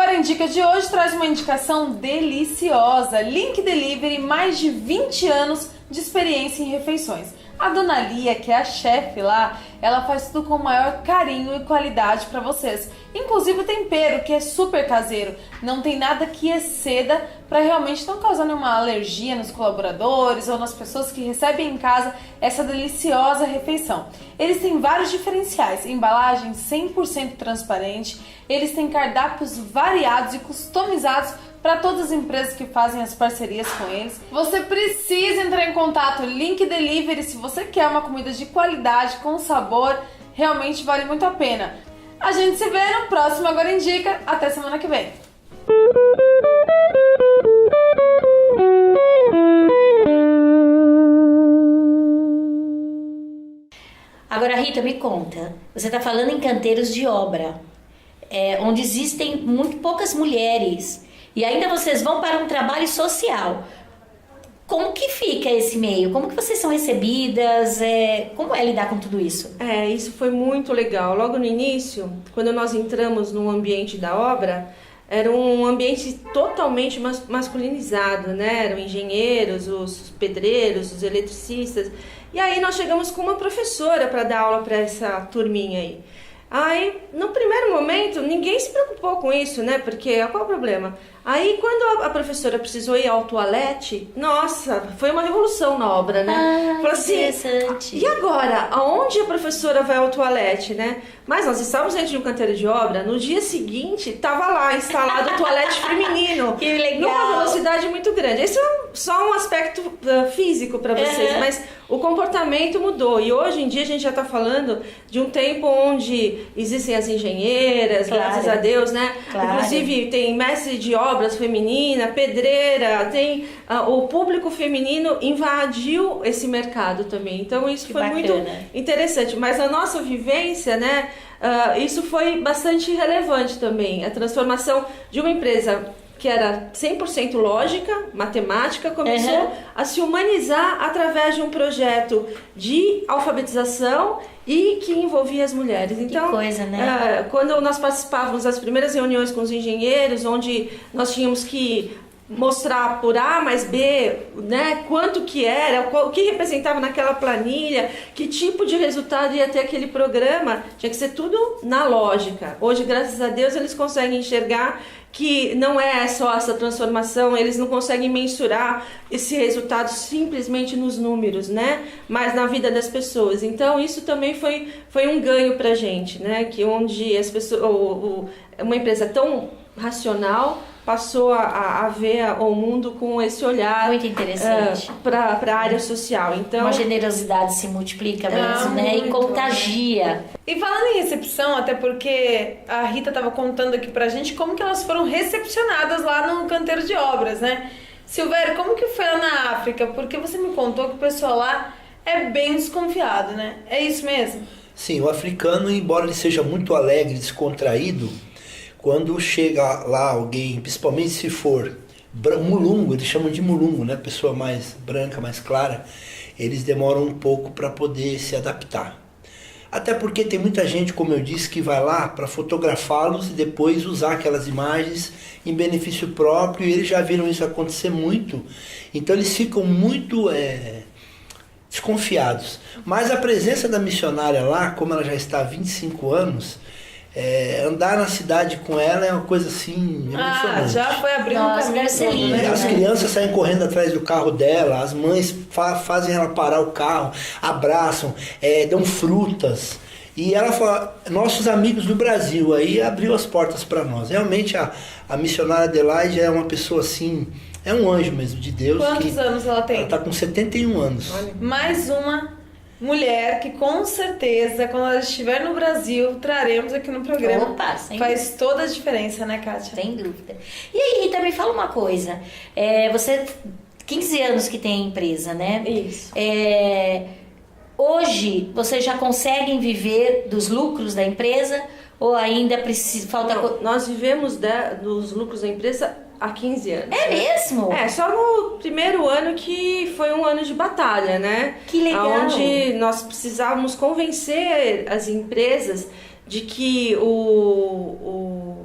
A Indica de hoje traz uma indicação deliciosa. Link Delivery, mais de 20 anos de experiência em refeições. A Dona Lia, que é a chefe lá, ela faz tudo com o maior carinho e qualidade para vocês. Inclusive o tempero, que é super caseiro. Não tem nada que exceda para realmente não causar nenhuma alergia nos colaboradores ou nas pessoas que recebem em casa essa deliciosa refeição. Eles têm vários diferenciais, embalagem 100% transparente, eles têm cardápios variados e customizados para todas as empresas que fazem as parcerias com eles. Você precisa entrar em contato, Link Delivery, se você quer uma comida de qualidade, com sabor, realmente vale muito a pena. A gente se vê no próximo Agora Indica. Até semana que vem. Agora, Rita, me conta. Você está falando em canteiros de obra, onde existem muito poucas mulheres. E ainda vocês vão para um trabalho social. Como que fica esse meio? Como que vocês são recebidas? Como é lidar com tudo isso? Isso foi muito legal. Logo no início, quando nós entramos no ambiente da obra, era um ambiente totalmente masculinizado, né? Eram engenheiros, os pedreiros, os eletricistas. E aí nós chegamos com uma professora para dar aula para essa turminha aí. Aí, no primeiro momento, ninguém se preocupou com isso, né? Porque qual é o problema? Aí, quando a professora precisou ir ao toalete, nossa, foi uma revolução na obra, né? Falou assim, interessante. E agora? Aonde a professora vai ao toalete, né? Mas nós estávamos dentro de um canteiro de obra, no dia seguinte, estava lá instalado o toalete feminino. Que legal! Numa velocidade muito grande. Esse é só um aspecto físico para vocês, mas o comportamento mudou. E hoje em dia a gente já está falando de um tempo onde existem as engenheiras, graças a Deus, né? Claro. Inclusive tem mestre de obras feminina, pedreira, tem o público feminino invadiu esse mercado também. Então isso foi muito interessante. Mas a nossa vivência, né? Isso foi bastante relevante também. A transformação de uma empresa que era 100% lógica, matemática, começou a se humanizar através de um projeto de alfabetização e que envolvia as mulheres. Então, que coisa, né? Quando nós participávamos das primeiras reuniões com os engenheiros, onde nós tínhamos que mostrar por A mais B, né, quanto que era, o que representava naquela planilha, que tipo de resultado ia ter aquele programa, tinha que ser tudo na lógica. Hoje, graças a Deus, eles conseguem enxergar que não é só essa transformação, eles não conseguem mensurar esse resultado simplesmente nos números, né, mas na vida das pessoas. Então, isso também foi um ganho pra gente, né, que onde as pessoas, uma empresa tão racional passou a ver o mundo com esse olhar muito interessante para a área social. Então, uma generosidade se multiplica mesmo, né? E contagia. E falando em recepção, até porque a Rita estava contando aqui pra gente como que elas foram recepcionadas lá no canteiro de obras, né? Silvério, como que foi lá na África? Porque você me contou que o pessoal lá é bem desconfiado, né? É isso mesmo? Sim, o africano, embora ele seja muito alegre, descontraído, quando chega lá alguém, principalmente se for mulungo, eles chamam de mulungo, né? Pessoa mais branca, mais clara, eles demoram um pouco para poder se adaptar. Até porque tem muita gente, como eu disse, que vai lá para fotografá-los e depois usar aquelas imagens em benefício próprio, e eles já viram isso acontecer muito, então eles ficam muito desconfiados. Mas a presença da missionária lá, como ela já está há 25 anos, andar na cidade com ela é uma coisa assim emocionante. Já foi abrindo um caminho deve ser todo, lindo. né? As crianças saem correndo atrás do carro dela, as mães fazem ela parar o carro, abraçam, dão frutas. E ela fala, nossos amigos do Brasil, aí abriu as portas para nós. Realmente a missionária Adelaide é uma pessoa assim, é um anjo mesmo de Deus. Quantos anos ela tem? Ela está com 71 anos. Mais uma mulher que com certeza, quando ela estiver no Brasil, traremos aqui no programa. Opa, sem Faz toda a diferença, né, Kátia? Sem dúvida. E aí, Rita, me fala uma coisa. Você, 15 anos que tem a empresa, né? Isso. Hoje, vocês já conseguem viver dos lucros da empresa? Ou ainda falta... Não, nós vivemos dos lucros da empresa há 15 anos. É mesmo? Só no primeiro ano que foi um ano de batalha, né? Que legal. Onde nós precisávamos convencer as empresas de que o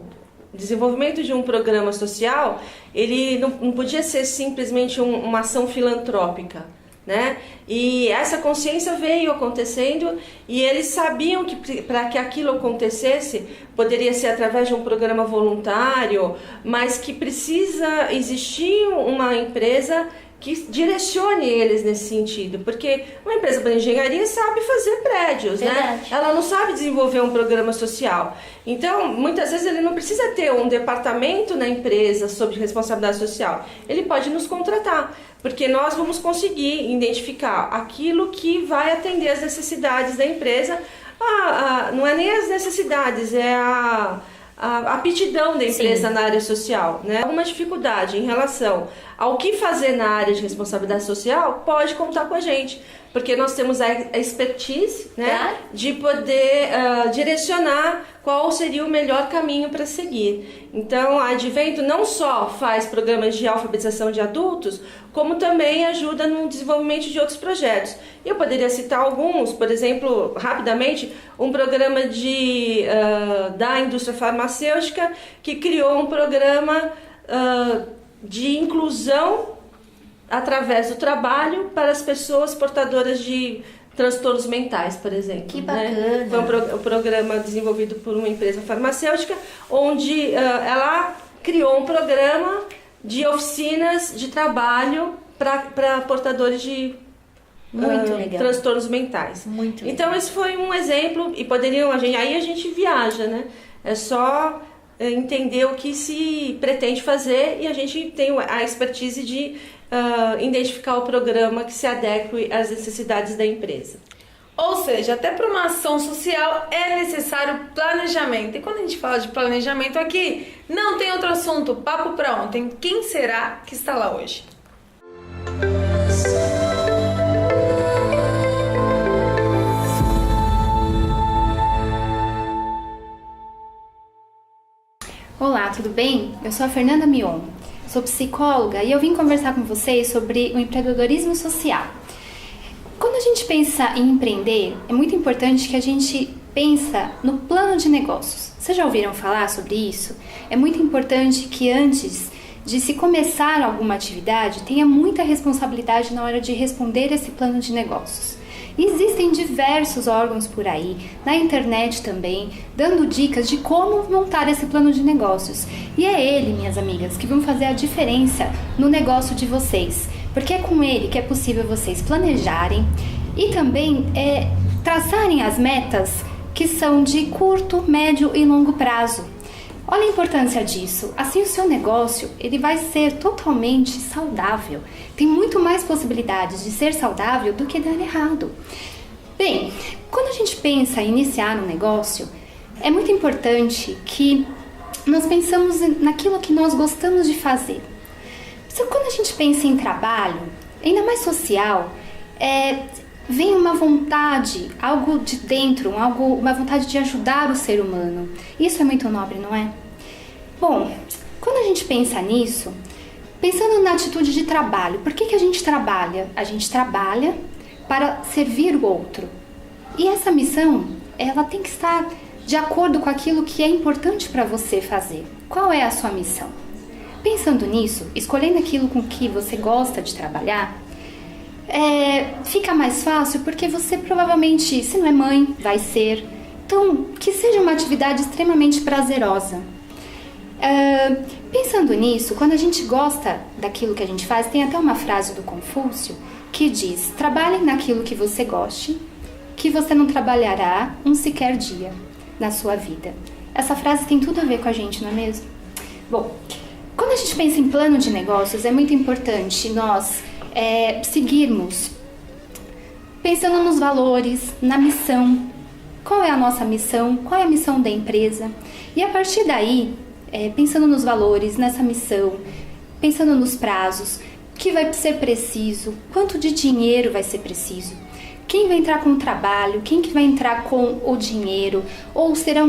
desenvolvimento de um programa social, ele não podia ser simplesmente uma ação filantrópica, né? E essa consciência veio acontecendo e eles sabiam que para que aquilo acontecesse poderia ser através de um programa voluntário, mas que precisa existir uma empresa que direcione eles nesse sentido, porque uma empresa para engenharia sabe fazer prédios, né? Verdade. Ela não sabe desenvolver um programa social. Então, muitas vezes ele não precisa ter um departamento na empresa sobre responsabilidade social. Ele pode nos contratar, porque nós vamos conseguir identificar aquilo que vai atender às necessidades da empresa. Não é nem as necessidades, é a aptidão da empresa Sim. na área social, né? Alguma dificuldade em relação ao que fazer na área de responsabilidade social, pode contar com a gente, porque nós temos a expertise, né, Claro. de poder direcionar qual seria o melhor caminho para seguir. Então, a Advento não só faz programas de alfabetização de adultos, como também ajuda no desenvolvimento de outros projetos. Eu poderia citar alguns, por exemplo, rapidamente, um programa da indústria farmacêutica que criou um programa de inclusão através do trabalho para as pessoas portadoras de transtornos mentais, por exemplo. Que bacana. Né? Foi um programa desenvolvido por uma empresa farmacêutica, onde ela criou um programa de oficinas de trabalho para portadores de Muito legal. transtornos mentais. Muito legal. Então, esse foi um exemplo, e aí a gente viaja, né? É só entender o que se pretende fazer e a gente tem a expertise de identificar o programa que se adeque às necessidades da empresa. Ou seja, até para uma ação social é necessário planejamento. E quando a gente fala de planejamento aqui, não tem outro assunto, papo para ontem. Quem será que está lá hoje? Olá, tudo bem? Eu sou a Fernanda Mion, sou psicóloga e eu vim conversar com vocês sobre o empreendedorismo social. Quando a gente pensa em empreender, é muito importante que a gente pensa no plano de negócios. Vocês já ouviram falar sobre isso? É muito importante que antes de se começar alguma atividade, tenha muita responsabilidade na hora de responder esse plano de negócios. Existem diversos órgãos por aí, na internet também, dando dicas de como montar esse plano de negócios. E é ele, minhas amigas, que vão fazer a diferença no negócio de vocês. Porque é com ele que é possível vocês planejarem e também traçarem as metas que são de curto, médio e longo prazo. Olha a importância disso. Assim o seu negócio ele vai ser totalmente saudável. Tem muito mais possibilidades de ser saudável do que dar errado. Bem, quando a gente pensa em iniciar um negócio, é muito importante que nós pensamos naquilo que nós gostamos de fazer. Quando a gente pensa em trabalho, ainda mais social, vem uma vontade, algo de dentro, uma vontade de ajudar o ser humano. Isso é muito nobre, não é? Bom, quando a gente pensa nisso, pensando na atitude de trabalho, por que a gente trabalha? A gente trabalha para servir o outro. E essa missão, ela tem que estar de acordo com aquilo que é importante para você fazer. Qual é a sua missão? Pensando nisso, escolhendo aquilo com que você gosta de trabalhar, fica mais fácil porque você provavelmente, se não é mãe, vai ser, Então, que seja uma atividade extremamente prazerosa. Pensando nisso, quando a gente gosta daquilo que a gente faz, tem até uma frase do Confúcio que diz: trabalhe naquilo que você goste, que você não trabalhará um sequer dia na sua vida. Essa frase tem tudo a ver com a gente, não é mesmo? Bom, quando a gente pensa em plano de negócios, é muito importante nós seguirmos pensando nos valores, na missão. Qual é a nossa missão? Qual é a missão da empresa? E a partir daí, pensando nos valores, nessa missão, pensando nos prazos, o que vai ser preciso, quanto de dinheiro vai ser preciso, quem vai entrar com o trabalho, quem que vai entrar com o dinheiro, ou será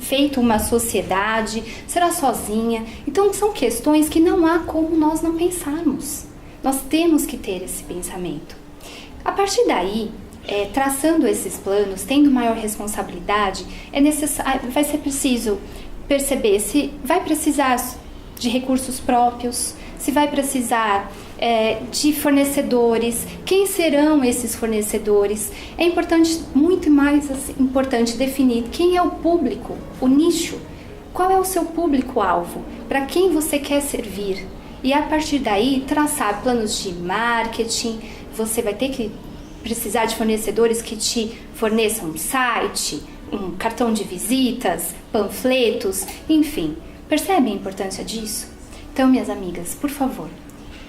feito uma sociedade, será sozinha? Então são questões que não há como nós não pensarmos. Nós temos que ter esse pensamento. A partir daí, traçando esses planos, tendo maior responsabilidade, vai ser preciso perceber se vai precisar de recursos próprios, se vai precisar de fornecedores, quem serão esses fornecedores. É importante, muito mais importante, definir quem é o público, o nicho, qual é o seu público-alvo, para quem você quer servir. E a partir daí, traçar planos de marketing. Você vai ter que precisar de fornecedores que te forneçam um site, um cartão de visitas, panfletos, enfim. Percebem a importância disso? Então, minhas amigas, por favor,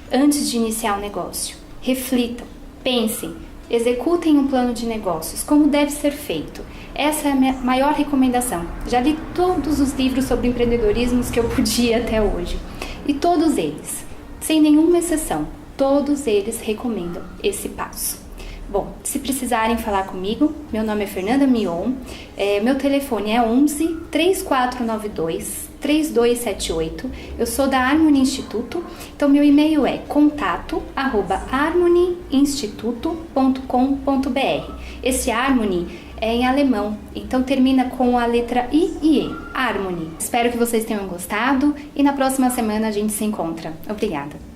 antes de iniciar um negócio, reflitam, pensem, executem um plano de negócios, como deve ser feito. Essa é a minha maior recomendação. Já li todos os livros sobre empreendedorismo que eu podia até hoje. E todos eles, sem nenhuma exceção, todos eles recomendam esse passo. Bom, se precisarem falar comigo, meu nome é Fernanda Mion, meu telefone é 11 3492 3278, eu sou da Harmony Instituto, então meu e-mail é contato@harmonyinstituto.com.br. Esse Harmony é em alemão, então termina com a letra I e E, Harmony. Espero que vocês tenham gostado e na próxima semana a gente se encontra. Obrigada.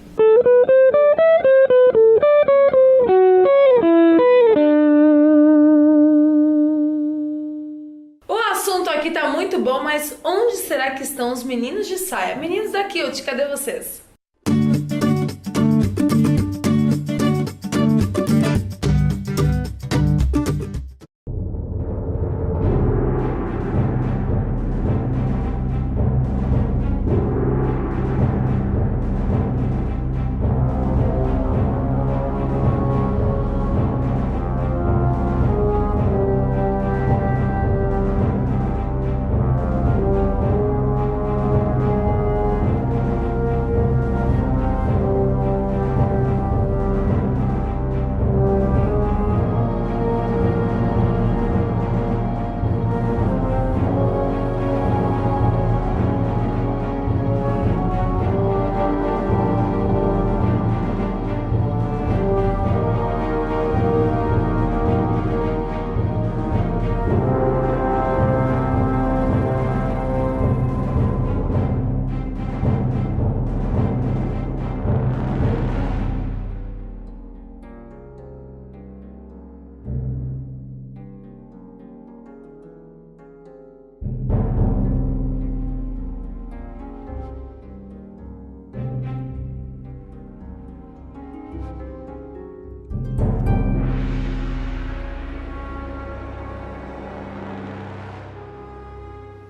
Aqui tá muito bom, mas onde será que estão os meninos de saia? Meninos da Kilt, cadê vocês?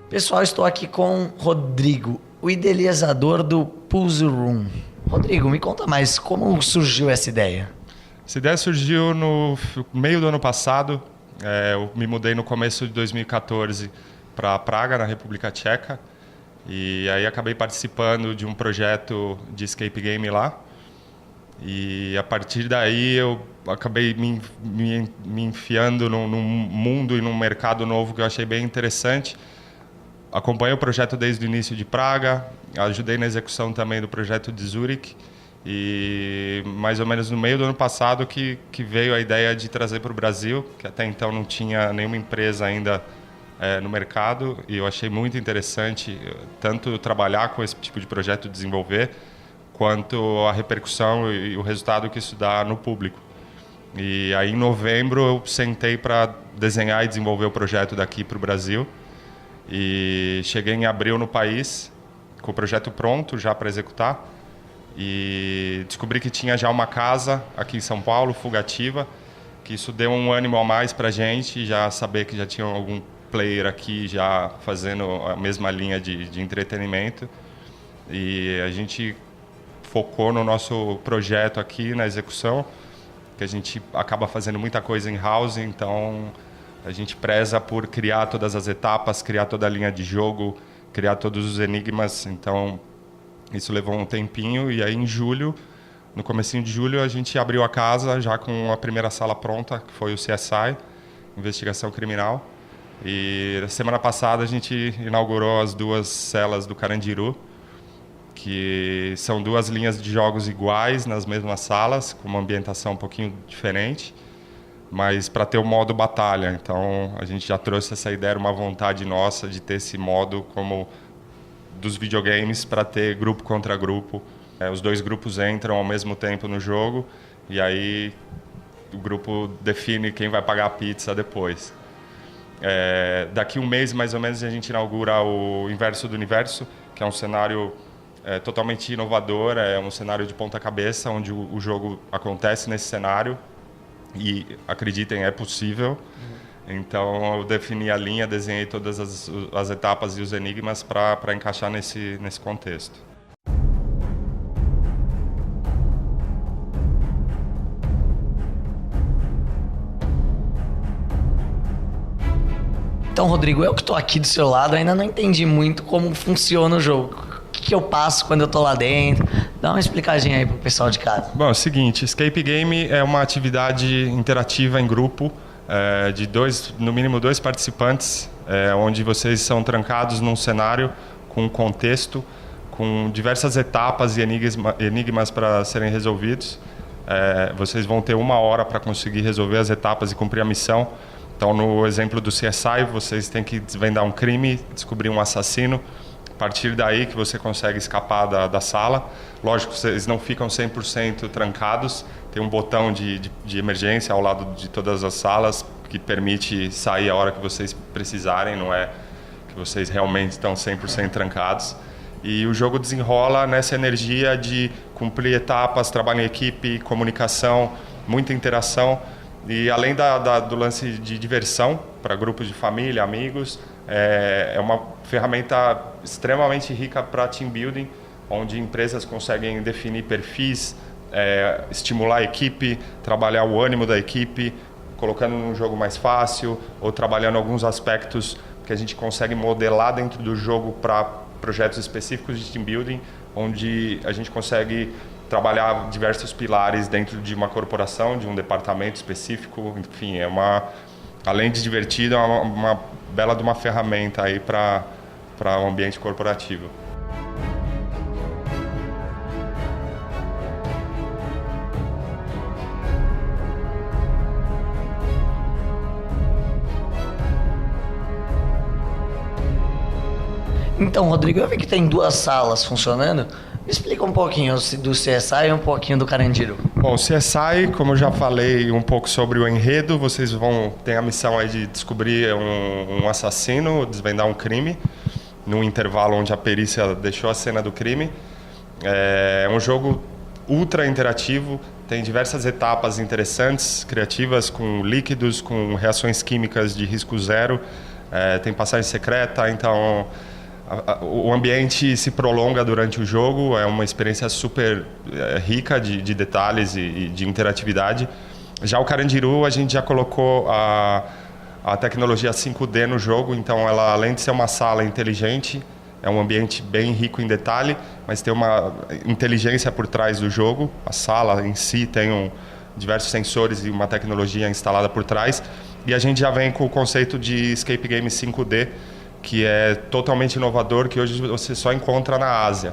Pessoal, estou aqui com Rodrigo, o idealizador do Puzzle Room. Rodrigo, me conta mais, como surgiu essa ideia? Essa ideia surgiu no meio do ano passado. Eu me mudei no começo de 2014 para Praga, na República Tcheca. E aí acabei participando de um projeto de escape game lá. E a partir daí eu acabei me enfiando num mundo e num mercado novo que eu achei bem interessante. Acompanhei o projeto desde o início de Praga, ajudei na execução também do projeto de Zurich e mais ou menos no meio do ano passado que veio a ideia de trazer para o Brasil, que até então não tinha nenhuma empresa ainda no mercado, e eu achei muito interessante tanto trabalhar com esse tipo de projeto, desenvolver, quanto a repercussão e o resultado que isso dá no público. E aí em novembro eu sentei para desenhar e desenvolver o projeto daqui para o Brasil. E cheguei em abril no país, com o projeto pronto já para executar. E descobri que tinha já uma casa aqui em São Paulo, Fugativa, que isso deu um ânimo a mais para a gente, já saber que já tinha algum player aqui já fazendo a mesma linha de entretenimento. E a gente focou no nosso projeto aqui, na execução, que a gente acaba fazendo muita coisa em house, então a gente preza por criar todas as etapas, criar toda a linha de jogo, criar todos os enigmas, então isso levou um tempinho. E aí em julho, no comecinho de julho, a gente abriu a casa já com a primeira sala pronta, que foi o CSI, Investigação Criminal. E na semana passada a gente inaugurou as 2 celas do Carandiru, que são 2 linhas de jogos iguais nas mesmas salas, com uma ambientação um pouquinho diferente, mas para ter o modo batalha. Então a gente já trouxe essa ideia, uma vontade nossa de ter esse modo como dos videogames, para ter grupo contra grupo. Os 2 grupos entram ao mesmo tempo no jogo e aí o grupo define quem vai pagar a pizza depois. Daqui um mês, mais ou menos, a gente inaugura o Inverso do Universo, que é um cenário totalmente inovador, é um cenário de ponta cabeça, onde o jogo acontece nesse cenário e, acreditem, é possível. Então eu defini a linha, desenhei todas as etapas e os enigmas para encaixar nesse contexto. Então, Rodrigo, eu que estou aqui do seu lado ainda não entendi muito como funciona o jogo. O que eu passo quando eu estou lá dentro? Dá uma explicadinha aí pro pessoal de casa. Bom, é o seguinte, Escape Game é uma atividade interativa em grupo, de no mínimo 2 participantes, onde vocês são trancados num cenário com um contexto, com diversas etapas e enigmas para serem resolvidos. Vocês vão ter 1 hora para conseguir resolver as etapas e cumprir a missão. Então, no exemplo do CSI, vocês têm que desvendar um crime, descobrir um assassino. A partir daí que você consegue escapar da sala. Lógico, vocês não ficam 100% trancados. Tem um botão de emergência ao lado de todas as salas que permite sair a hora que vocês precisarem, não é que vocês realmente estão 100% trancados. E o jogo desenrola nessa energia de cumprir etapas, trabalho em equipe, comunicação, muita interação. E além do lance de diversão para grupos de família, amigos, é uma ferramenta extremamente rica para team building, onde empresas conseguem definir perfis, estimular a equipe, trabalhar o ânimo da equipe, colocando num jogo mais fácil, ou trabalhando alguns aspectos que a gente consegue modelar dentro do jogo para projetos específicos de team building, onde a gente consegue trabalhar diversos pilares dentro de uma corporação, de um departamento específico. Enfim, além de divertido, é uma bela de uma ferramenta aí para o ambiente corporativo. Então, Rodrigo, eu vi que tem 2 salas funcionando. Me explica um pouquinho do CSI e um pouquinho do Carandiru. Bom, o CSI, como eu já falei um pouco sobre o enredo, vocês vão ter a missão aí de descobrir um assassino, desvendar um crime, num intervalo onde a perícia deixou a cena do crime. É um jogo ultra interativo, tem diversas etapas interessantes, criativas, com líquidos, com reações químicas de risco zero, tem passagem secreta, então o ambiente se prolonga durante o jogo, é uma experiência super rica de detalhes e de interatividade. Já o Carandiru, a gente já colocou a tecnologia 5D no jogo, então ela, além de ser uma sala inteligente, é um ambiente bem rico em detalhe, mas tem uma inteligência por trás do jogo. A sala em si tem diversos sensores e uma tecnologia instalada por trás. E a gente já vem com o conceito de Escape Game 5D, que é totalmente inovador, que hoje você só encontra na Ásia,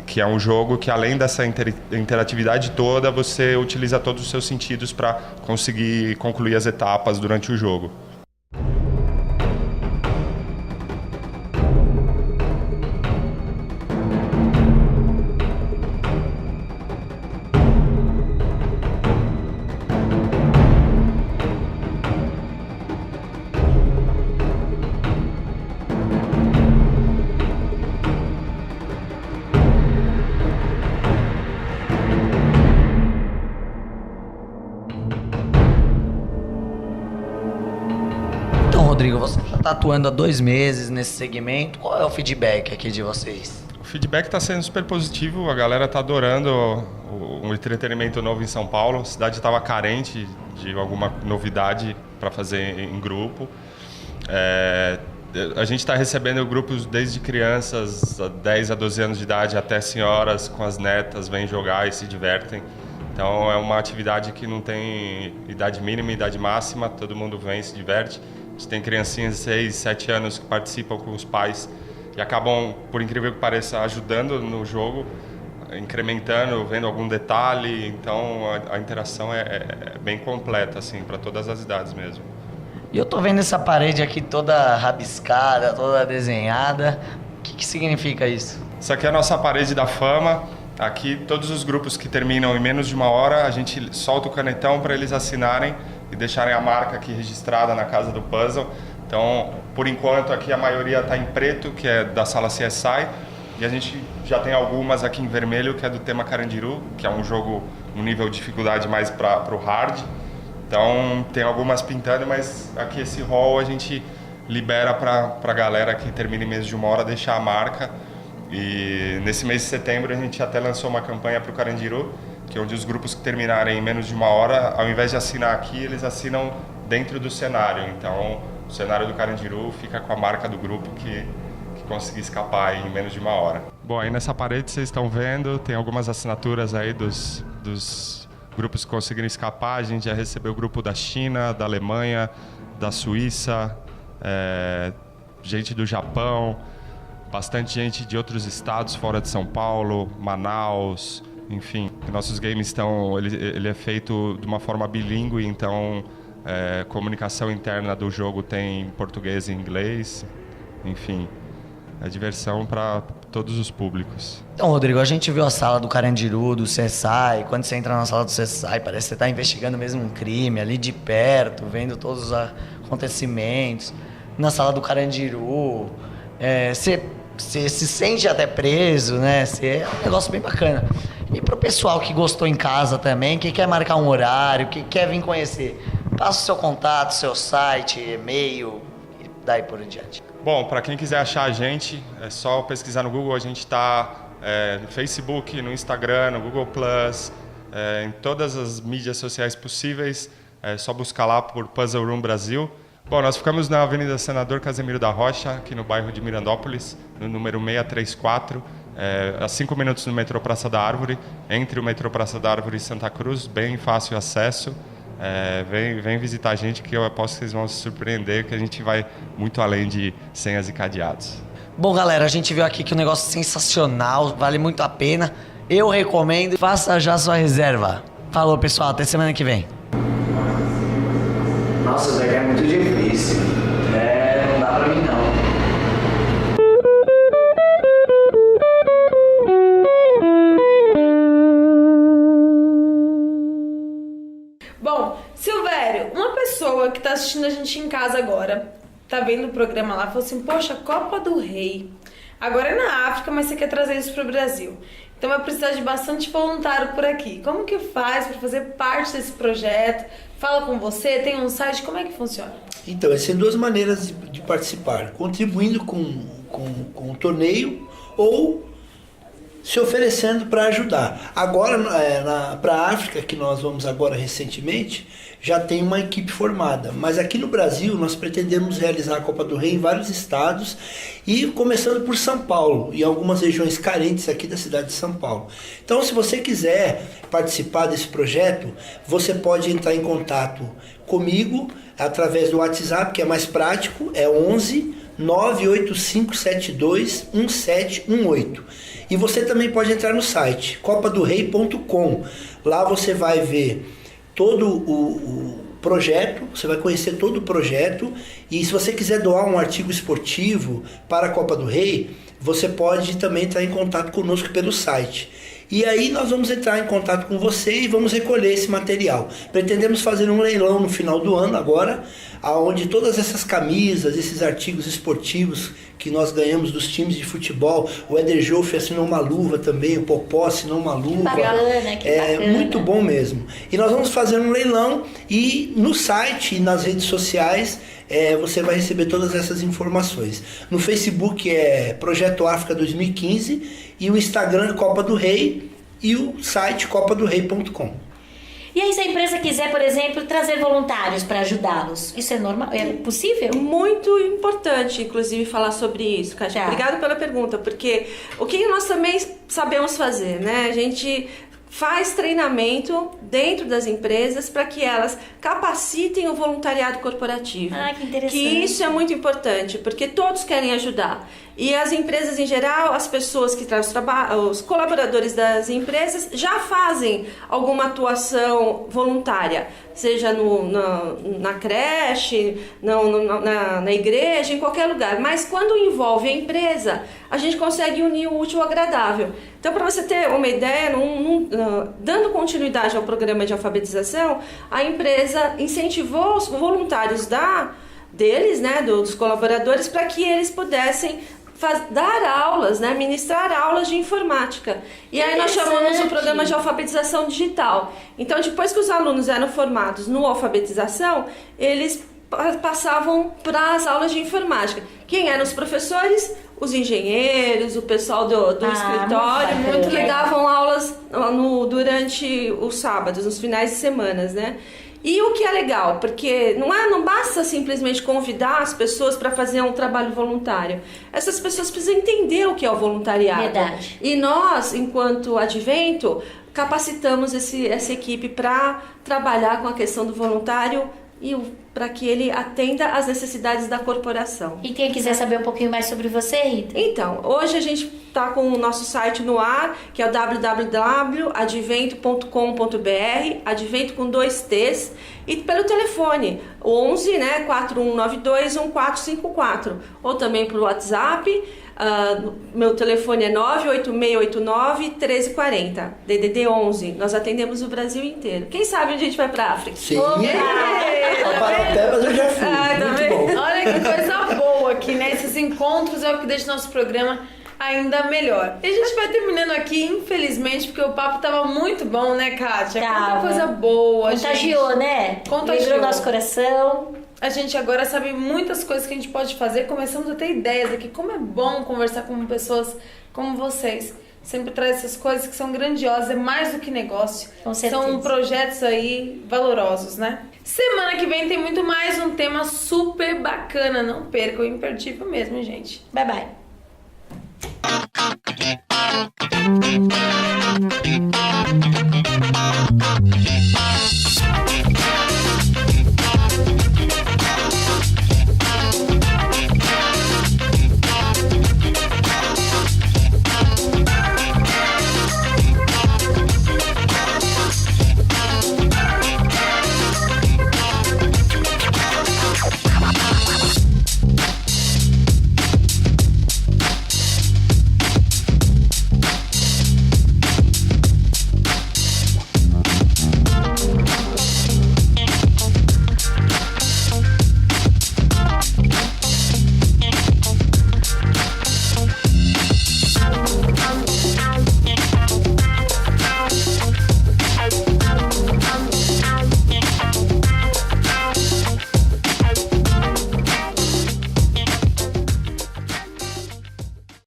que é um jogo que, além dessa interatividade toda, você utiliza todos os seus sentidos para conseguir concluir as etapas durante o jogo. Rodrigo, você já está atuando há 2 meses nesse segmento. Qual é o feedback aqui de vocês? O feedback está sendo super positivo, a galera está adorando um entretenimento novo em São Paulo. A cidade estava carente de alguma novidade para fazer em grupo. A gente está recebendo grupos desde crianças, 10 a 12 anos de idade, até senhoras com as netas, vêm jogar e se divertem. Então é uma atividade que não tem idade mínima e idade máxima, todo mundo vem e se diverte. A gente tem criancinhas de 6, 7 anos que participam com os pais e acabam, por incrível que pareça, ajudando no jogo, incrementando, vendo algum detalhe. Então a interação é bem completa, assim, para todas as idades mesmo. E eu tô vendo essa parede aqui toda rabiscada, toda desenhada. O que significa isso? Isso aqui é a nossa parede da fama. Aqui, todos os grupos que terminam em menos de 1 hora, a gente solta o canetão para eles assinarem e deixarem a marca aqui registrada na casa do puzzle. Então, por enquanto, aqui a maioria está em preto, que é da sala CSI, e a gente já tem algumas aqui em vermelho, que é do tema Carandiru, que é um jogo, um nível de dificuldade mais para o hard. Então, tem algumas pintando, mas aqui esse hall a gente libera para a galera que termina em menos de 1 hora deixar a marca. E nesse mês de setembro a gente até lançou uma campanha para o Carandiru, que é onde os grupos que terminarem em menos de 1 hora, ao invés de assinar aqui, eles assinam dentro do cenário. Então, o cenário do Carandiru fica com a marca do grupo que conseguir escapar em menos de 1 hora. Bom, aí nessa parede vocês estão vendo, tem algumas assinaturas aí dos grupos que conseguiram escapar. A gente já recebeu o grupo da China, da Alemanha, da Suíça, gente do Japão, bastante gente de outros estados fora de São Paulo, Manaus, enfim. Nossos games ele é feito de uma forma bilíngue, então comunicação interna do jogo tem português e inglês, enfim, é diversão para todos os públicos. Então, Rodrigo, a gente viu a sala do Carandiru, do CSI. Quando você entra na sala do CSI, parece que você está investigando mesmo um crime ali de perto, vendo todos os acontecimentos. Na sala do Carandiru, você se sente até preso, né? É um negócio bem bacana. E pro pessoal que gostou em casa também, que quer marcar um horário, que quer vir conhecer, passa o seu contato, seu site, e-mail e daí por diante. Bom, para quem quiser achar a gente, é só pesquisar no Google. A gente está no Facebook, no Instagram, no Google+, em todas as mídias sociais possíveis. É só buscar lá por Puzzle Room Brasil. Bom, nós ficamos na Avenida Senador Casemiro da Rocha, aqui no bairro de Mirandópolis, no número 634, a 5 minutos no metrô Praça da Árvore, entre o metrô Praça da Árvore e Santa Cruz, bem fácil acesso. Vem visitar a gente, que eu aposto que vocês vão se surpreender, que a gente vai muito além de senhas e cadeados. Bom, galera, a gente viu aqui que o negócio é sensacional, vale muito a pena. Eu recomendo, faça já sua reserva. Falou, pessoal, até semana que vem. Nossa, isso daqui é muito difícil. Não dá pra mim não. Bom, Silvério, uma pessoa que tá assistindo a gente em casa agora, tá vendo o programa lá, falou assim, poxa, Copa do Rei. Agora é na África, mas você quer trazer isso pro Brasil. Então vai precisar de bastante voluntário por aqui. Como que faz para fazer parte desse projeto? Fala com você, tem um site, como é que funciona? Então, existem 2 maneiras de participar. Contribuindo com o torneio ou se oferecendo para ajudar. Agora, para a África, que nós vamos agora recentemente, já tem uma equipe formada. Mas aqui no Brasil, nós pretendemos realizar a Copa do Rei em vários estados e começando por São Paulo e algumas regiões carentes aqui da cidade de São Paulo. Então, se você quiser participar desse projeto, você pode entrar em contato comigo através do WhatsApp, que é mais prático, é 11 98572 1718. E você também pode entrar no site copadorei.com. Lá você vai ver todo o projeto, você vai conhecer todo o projeto, e se você quiser doar um artigo esportivo para a Copa do Rei, você pode também entrar em contato conosco pelo site. E aí nós vamos entrar em contato com você e vamos recolher esse material. Pretendemos fazer um leilão no final do ano agora, onde todas essas camisas, esses artigos esportivos que nós ganhamos dos times de futebol, o Éder Joffre assinou uma luva também, o Popó assinou uma luva. Que bacana. Muito bom mesmo. E nós vamos fazer um leilão e no site e nas redes sociais você vai receber todas essas informações. No Facebook é Projeto África 2015 e o Instagram Copa do Rei e o site copadorei.com. E aí, se a empresa quiser, por exemplo, trazer voluntários para ajudá-los, isso é normal? É possível? Muito importante, inclusive, falar sobre isso, Kátia. Tá. Obrigada pela pergunta, porque o que nós também sabemos fazer, né? A gente faz treinamento dentro das empresas para que elas capacitem o voluntariado corporativo. Ah, que interessante. Que isso é muito importante, porque todos querem ajudar. E as empresas em geral, as pessoas que trabalham, os colaboradores das empresas já fazem alguma atuação voluntária, seja na creche, na igreja, em qualquer lugar. Mas quando envolve a empresa, a gente consegue unir o útil ao agradável. Então, para você ter uma ideia, dando continuidade ao programa de alfabetização, a empresa incentivou os voluntários deles, né, dos colaboradores, para que eles pudessem dar aulas, né, ministrar aulas de informática. E aí nós chamamos o programa de alfabetização digital. Então, depois que os alunos eram formados no alfabetização, eles passavam para as aulas de informática. Quem eram os professores? Os engenheiros, o pessoal do escritório, que davam aulas durante os sábados, nos finais de semana, né? E o que é legal, porque não basta simplesmente convidar as pessoas para fazer um trabalho voluntário. Essas pessoas precisam entender o que é o voluntariado. Verdade. E nós, enquanto Advento, capacitamos essa equipe para trabalhar com a questão do voluntário e para que ele atenda às necessidades da corporação. E quem quiser saber um pouquinho mais sobre você, Rita? Então, hoje a gente está com o nosso site no ar, que é o www.advento.com.br, Advento com 2 T's, e pelo telefone, 11, né, 4192-1454, ou também pelo WhatsApp. Meu telefone é 98689-1340, DDD 11. Nós atendemos o Brasil inteiro. Quem sabe a gente vai para a África? Sim. A Parapebas eu já fui. Muito bom. Olha que coisa boa aqui, né? Esses encontros é o que deixa o nosso programa ainda melhor. E a gente vai terminando aqui, infelizmente, porque o papo tava muito bom, né, Kátia? Quanta coisa boa. Contagiou, gente. né? Contagiou. Lembrou nosso coração. A gente agora sabe muitas coisas que a gente pode fazer. Começamos a ter ideias aqui. Como é bom conversar com pessoas como vocês. Sempre traz essas coisas que são grandiosas. É mais do que negócio. Com certeza. São projetos aí valorosos, né? Semana que vem tem muito mais um tema super bacana. Não percam, imperdível mesmo, gente. Bye, bye.